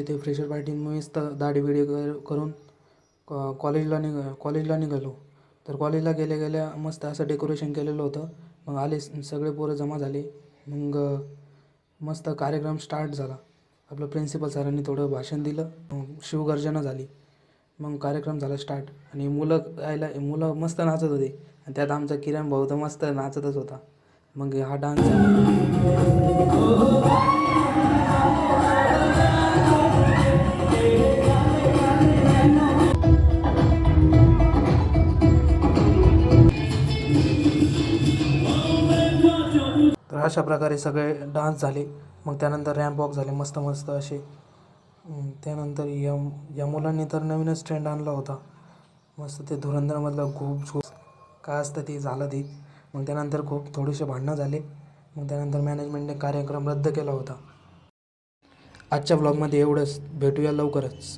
ते fresher party मस्त दाढी बिडी करून कॉलेजला निघालो. तर कॉलेजला गेल्या गेल्या मस्त असं डेकोरेशन केलेलं होतं. मग आले सगळे पोरं जमा झाले. मग मस्त कार्यक्रम स्टार्ट झाला. आपलं प्रिन्सिपल सरांनी थोडं भाषण दिलं, शिवगर्जना झाली. मग कार्यक्रम झाला स्टार्ट आणि मुलं मस्त नाचत होते आणि त्यात आमचा किरण भाऊ तर मस्त नाचतच होता. मग हा डान्स तर अशा प्रकारे सगळे डान्स झाले. मग त्यानंतर रॅम्प वॉक झाले मस्त मस्त असे. त्यानंतर या मुलांनी तर नवीनच ट्रेंड आणला होता. मस्त ते धुरंधरमधलं खूप काय असतं ते झालं ते. मग त्यानंतर खूप थोडेसे भांडणं झाले. मग त्यानंतर मॅनेजमेंटने कार्यक्रम रद्द केला होता. आजच्या ब्लॉगमध्ये एवढंच. भेटूया लवकरच.